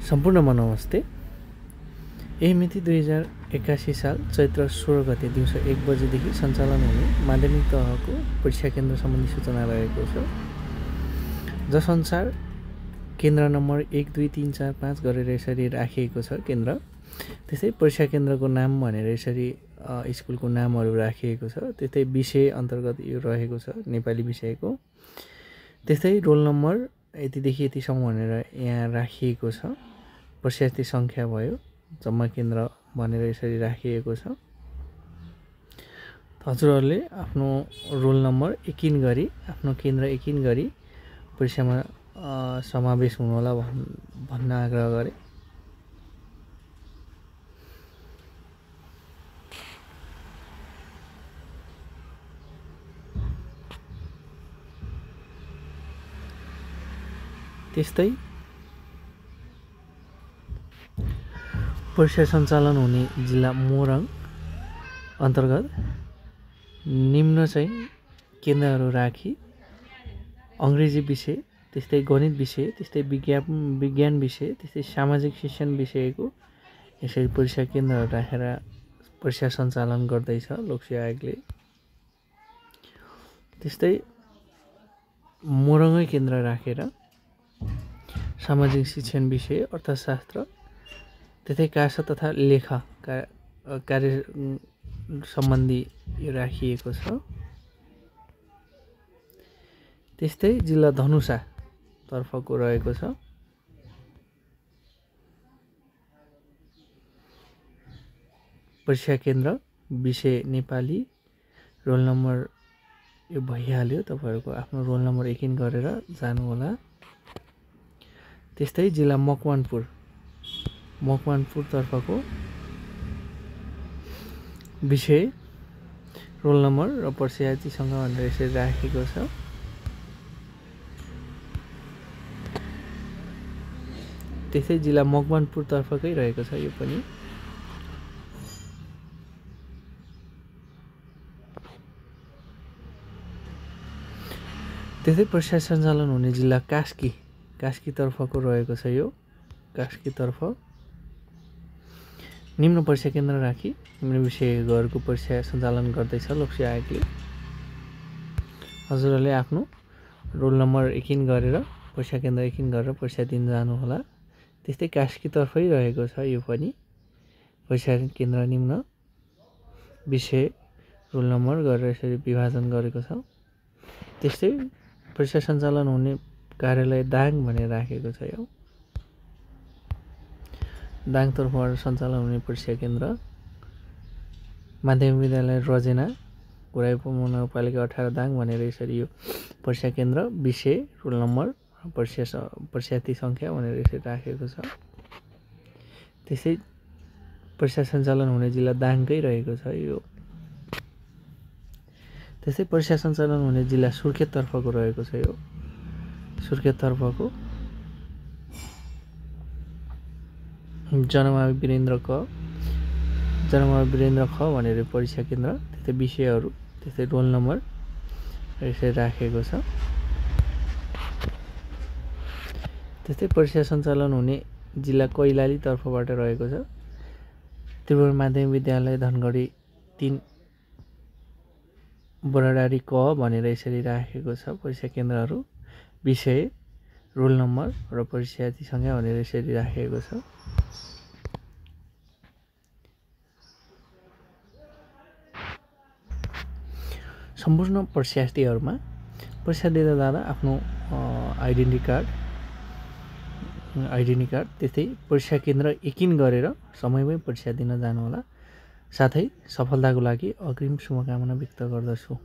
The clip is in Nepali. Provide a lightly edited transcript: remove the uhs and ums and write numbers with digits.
सम्पूर्णमा नमस्ते। यही मिति 2081 साल चैत्र 16 गते दिउँसो 1 बजेदेखि सञ्चालन हुने माध्यमिक तहको परीक्षा केन्द्र सम्बन्धी सूचना रहेको छ। जसअनुसार केन्द्र नम्बर 1, 2, 3, 4, 5 गरेर यसरी राखिएको छ केन्द्र। त्यसै परीक्षा केन्द्रको नाम भनेर यसरी स्कुलको नामहरू राखिएको छ। त्यस्तै विषय अन्तर्गत यो रहेको छ नेपाली विषयको। त्यस्तै रोल नम्बर यतिदेखि यतिसम्म भनेर यहाँ राखिएको छ। परीक्षार्थी सङ्ख्या भयो, जम्मा केन्द्र भनेर यसरी राखिएको छ। हजुरहरूले आफ्नो रोल नम्बर एकिन गरी, आफ्नो केन्द्र एकिन गरी परीक्षामा समावेश हुनुहोला भन्न आग्रह गरे। त्यस्तै परीक्षा सञ्चालन हुने जिल्ला मोरङ अन्तर्गत निम्न चाहिँ केन्द्रहरू राखी अङ्ग्रेजी विषय, त्यस्तै गणित विषय, त्यस्तै विज्ञान विषय, त्यस्तै सामाजिक शिक्षण विषयको यसरी परीक्षा केन्द्रहरू राखेर परीक्षा सञ्चालन गर्दैछ लोकसेवा आयोगले। त्यस्तै मोरङै केन्द्र राखेर सामाजिक शिक्षण विषय, अर्थशास्त्र, त्यस्तै कासा तथा लेखा कार्य सम्बन्धी यो राखिएको छ। त्यस्तै जिल्ला धनुषा तर्फको रहेको छ। परीक्षा केन्द्र विषय नेपाली, रोल नम्बर यो भइहाल्यो। तपाईँहरूको आफ्नो रोल नम्बर एकिन गरेर जानुहोला। त्यस्तै जिल्ला मकवानपुर तर्फको विषय, रोल नम्बर र परीक्षार्थीसँग भनेर यसरी राखेको छ। त्यस्तै जिल्ला मकवानपुर तर्फकै रहेको छ यो पनि। त्यस्तै परीक्षा सञ्चालन हुने जिल्ला कास्की तर्फको रहेको छ यो। कास्की तर्फ निम्न परीक्षा केन्द्र राखी निम्न विषयहरूको परीक्षा सञ्चालन गर्दैछ लोकसेवा आयोगले। हजुरहरूले आफ्नो रोल नम्बर एकिन गरेर परीक्षा केन्द्र एकिन गरेर परीक्षा दिन जानुहोला। त्यस्तै कास्की तर्फै रहेको छ यो पनि। परीक्षा केन्द्र निम्न विषय रोल नम्बर गरेर यसरी विभाजन गरेको छ। त्यस्तै परीक्षा सञ्चालन हुने कार्यालय दाङ भनेर राखेको छ यो। दाङतर्फबाट सञ्चालन हुने परीक्षा केन्द्र माध्यमिक विद्यालय रजेना गुराई नगरपालिका 18 दाङ भनेर यसरी यो परीक्षा केन्द्र विषय रोल नम्बर परीक्षार्थी सङ्ख्या भनेर यसरी राखेको छ। त्यसै परीक्षा सञ्चालन हुने जिल्ला दाङकै रहेको छ यो। त्यसै परीक्षा सञ्चालन हुने जिल्ला सुर्खेततर्फको रहेको छ यो। सुर्खेततर्फको जनमावि वीरेन्द्र ख भनेर परीक्षा केन्द्र, त्यस्तै विषयहरू, त्यस्तै रोल नम्बर यसरी राखेको छ। त्यस्तै परीक्षा सञ्चालन हुने जिल्ला कैलाली तर्फबाट रहेको छ। त्रिभुवन माध्यमिक विद्यालय धनगढी 3 बराडारी क भनेर यसरी राखेको छ परीक्षा केन्द्रहरू, विषय, रोल नम्बर र परीक्षार्थी सङ्ख्या भनेर यसरी राखेको छ। सम्पूर्ण परीक्षार्थीहरूमा परीक्षा दिँदा जाँदा आफ्नो आइडेन्टिटी कार्ड त्यस्तै परीक्षा केन्द्र एकिन गरेर समयमै परीक्षा दिन जानुहोला। साथै सफलताको लागि अग्रिम शुभकामना व्यक्त गर्दछु।